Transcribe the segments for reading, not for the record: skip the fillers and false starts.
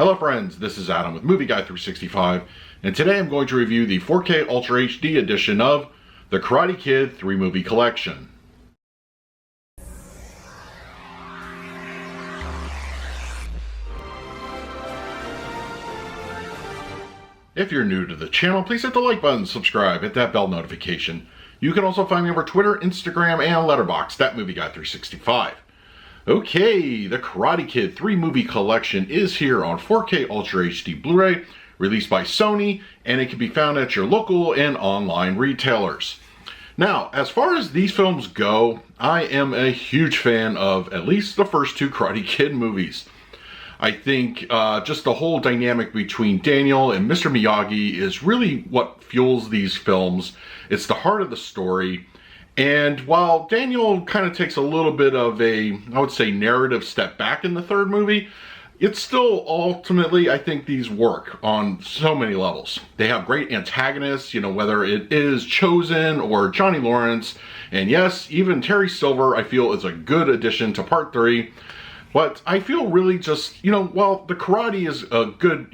Hello friends, this is Adam with Movie Guy 365, and today I'm going to review the 4K Ultra HD edition of The Karate Kid 3-Movie Collection. If you're new to the channel, please hit the like button, subscribe, hit that bell notification. You can also find me over Twitter, Instagram, and Letterboxd at Movie Guy 365. Okay, the Karate Kid 3-Movie Collection is here on 4K Ultra HD Blu-ray, released by Sony, and it can be found at your local and online retailers. Now, as far as these films go, I am a huge fan of at least the first two Karate Kid movies. I think just the whole dynamic between Daniel and Mr. Miyagi is really what fuels these films. It's the heart of the story. And while Daniel kind of takes a little bit of a, I would say, narrative step back in the third movie, it's still ultimately, I think these work on so many levels. They have great antagonists, whether it is Chosen or Johnny Lawrence. And yes, even Terry Silver, I feel, is a good addition to part 3. But I feel really just, while the karate is a good,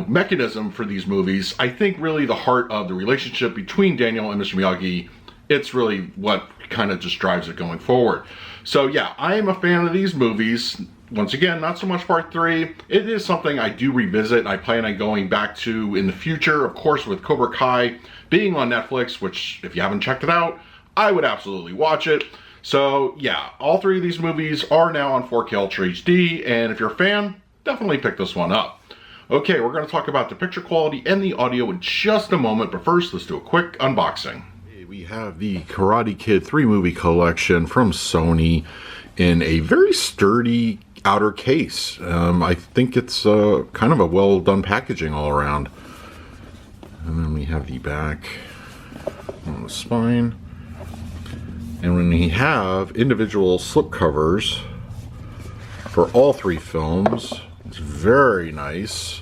mechanism for these movies, I think really the heart of the relationship between Daniel and Mr. Miyagi, it's really what kind of just drives it going forward. So yeah, I am a fan of these movies. Once again, not so much part 3. It is something I do revisit and I plan on going back to in the future, of course, with Cobra Kai being on Netflix, which if you haven't checked it out, I would absolutely watch it. So yeah, all 3 of these movies are now on 4K Ultra HD, and if you're a fan, definitely pick this one up. Okay, we're going to talk about the picture quality and the audio in just a moment, but first let's do a quick unboxing. We have the Karate Kid 3-Movie Collection from Sony in a very sturdy outer case. I think it's kind of a well done packaging all around. And then we have the back on the spine. And when we have individual slip covers for all 3 films, it's very nice.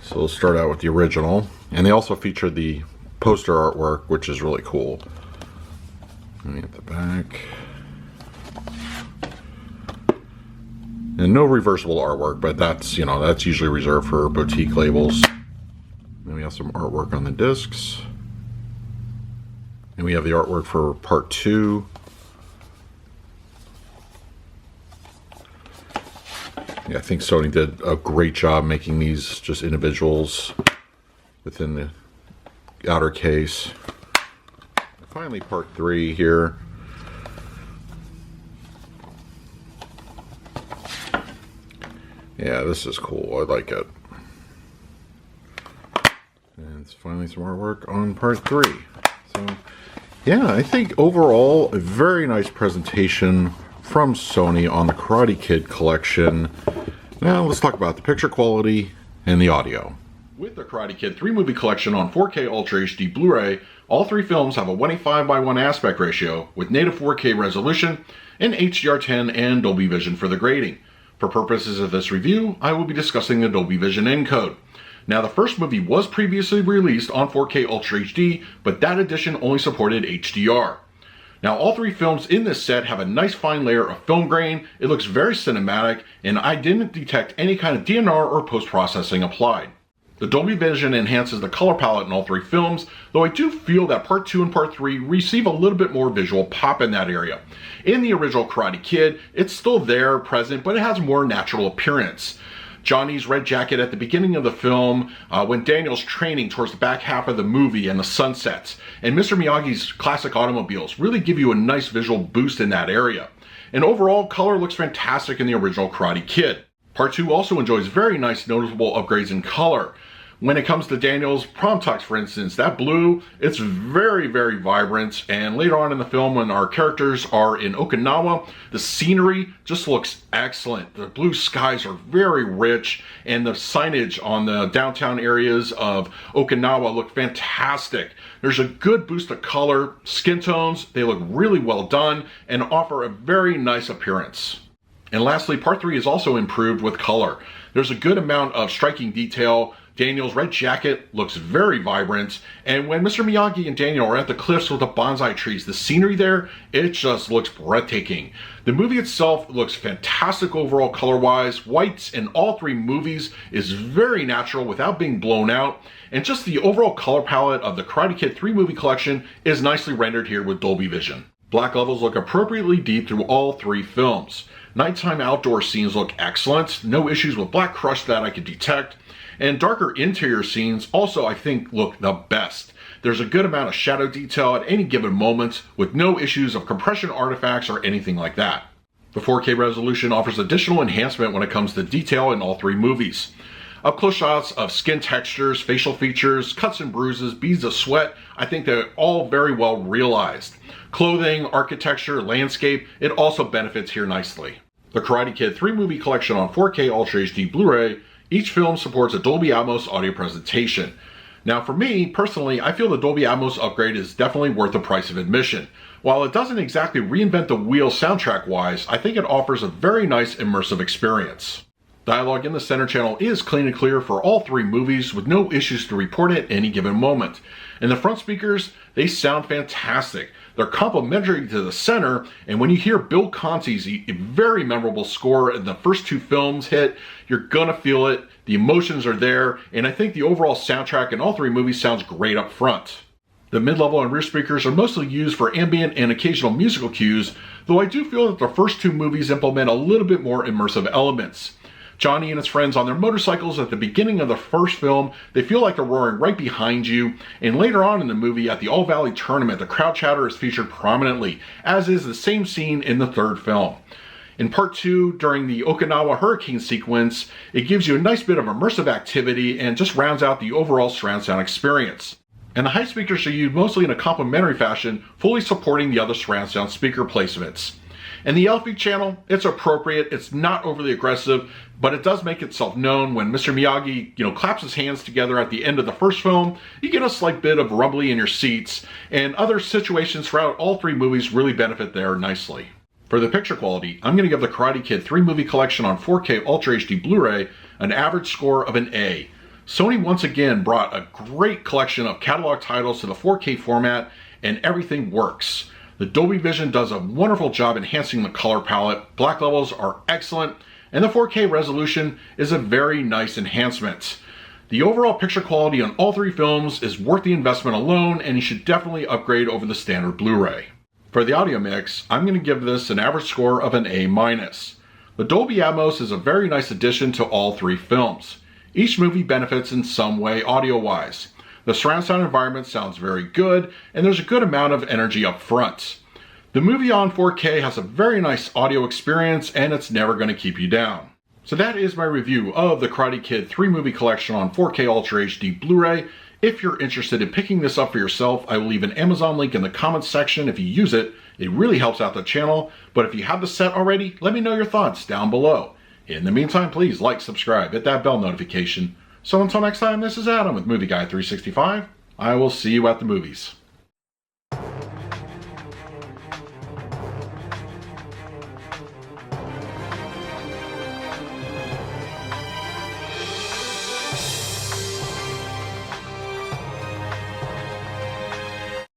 So we'll start out with the original. And they also feature the poster artwork, which is really cool. Let me get the back. And no reversible artwork, but that's, that's usually reserved for boutique labels. Then we have some artwork on the discs. And we have the artwork for part 2. Yeah, I think Sony did a great job making these just individuals within the outer case. Finally, part 3 here. Yeah, this is cool. I like it. And it's finally some artwork on part 3. So yeah, I think overall a very nice presentation from Sony on the Karate Kid collection. Now let's talk about the picture quality and the audio. With the Karate Kid 3-Movie Collection on 4K Ultra HD Blu-ray, all 3 films have a 1:5:1 aspect ratio with native 4K resolution and HDR10 and Dolby Vision for the grading. For purposes of this review, I will be discussing the Dolby Vision encode. Now, the first movie was previously released on 4K Ultra HD, but that edition only supported HDR. Now, all 3 films in this set have a nice fine layer of film grain. It looks very cinematic, and I didn't detect any kind of DNR or post-processing applied. The Dolby Vision enhances the color palette in all 3 films, though I do feel that part 2 and part 3 receive a little bit more visual pop in that area. In the original Karate Kid, it's still there, present, but it has more natural appearance. Johnny's red jacket at the beginning of the film, when Daniel's training towards the back half of the movie and the sunsets, and Mr. Miyagi's classic automobiles really give you a nice visual boost in that area. And overall, color looks fantastic in the original Karate Kid. Part 2 also enjoys very nice noticeable upgrades in color. When it comes to Daniel's prom tux, for instance, that blue, it's very, very vibrant. And later on in the film, when our characters are in Okinawa, the scenery just looks excellent. The blue skies are very rich, and the signage on the downtown areas of Okinawa look fantastic. There's a good boost of color, skin tones, they look really well done, and offer a very nice appearance. And lastly, part 3 is also improved with color. There's a good amount of striking detail. Daniel's red jacket looks very vibrant, and when Mr. Miyagi and Daniel are at the cliffs with the bonsai trees, the scenery there, it just looks breathtaking. The movie itself looks fantastic overall color-wise. Whites in all three movies is very natural without being blown out, and just the overall color palette of the Karate Kid 3 movie collection is nicely rendered here with Dolby Vision. Black levels look appropriately deep through all three films. Nighttime outdoor scenes look excellent, no issues with black crush that I could detect. And darker interior scenes also, I think, look the best. There's a good amount of shadow detail at any given moment with no issues of compression artifacts or anything like that. The 4K resolution offers additional enhancement when it comes to detail in all three movies. Up-close shots of skin textures, facial features, cuts and bruises, beads of sweat, I think they're all very well realized. Clothing, architecture, landscape, it also benefits here nicely. The Karate Kid 3 movie collection on 4K Ultra HD Blu-ray, each film supports a Dolby Atmos audio presentation. Now for me, personally, I feel the Dolby Atmos upgrade is definitely worth the price of admission. While it doesn't exactly reinvent the wheel soundtrack-wise, I think it offers a very nice immersive experience. Dialogue in the center channel is clean and clear for all three movies with no issues to report at any given moment. And the front speakers, they sound fantastic. They're complementary to the center, and when you hear Bill Conti's very memorable score in the first two films hit, you're gonna feel it, the emotions are there, and I think the overall soundtrack in all three movies sounds great up front. The mid-level and rear speakers are mostly used for ambient and occasional musical cues, though I do feel that the first two movies implement a little bit more immersive elements. Johnny and his friends on their motorcycles at the beginning of the first film, they feel like they're roaring right behind you, and later on in the movie at the All Valley Tournament, the crowd chatter is featured prominently, as is the same scene in the third film. In part 2, during the Okinawa hurricane sequence, it gives you a nice bit of immersive activity and just rounds out the overall surround sound experience. And the high speakers are used mostly in a complementary fashion, fully supporting the other surround sound speaker placements. And the LFE channel, it's appropriate, it's not overly aggressive, but it does make itself known. When Mr. Miyagi, claps his hands together at the end of the first film, you get a slight bit of rumbly in your seats, and other situations throughout all three movies really benefit there nicely. For the picture quality, I'm going to give the Karate Kid 3 movie collection on 4K Ultra HD Blu-ray an average score of an A. Sony once again brought a great collection of catalog titles to the 4K format, and everything works. The Dolby Vision does a wonderful job enhancing the color palette, black levels are excellent, and the 4K resolution is a very nice enhancement. The overall picture quality on all three films is worth the investment alone, and you should definitely upgrade over the standard Blu-ray. For the audio mix, I'm going to give this an average score of an A-. The Dolby Atmos is a very nice addition to all three films. Each movie benefits in some way audio-wise. The surround sound environment sounds very good, and there's a good amount of energy up front. The movie on 4K has a very nice audio experience, and it's never going to keep you down. So that is my review of the Karate Kid 3 movie collection on 4K Ultra HD Blu-ray. If you're interested in picking this up for yourself, I will leave an Amazon link in the comments section. If you use it, it really helps out the channel. But if you have the set already, let me know your thoughts down below. In the meantime, please like, subscribe, hit that bell notification. So until next time, this is Adam with Movie Guy 365. I will see you at the movies.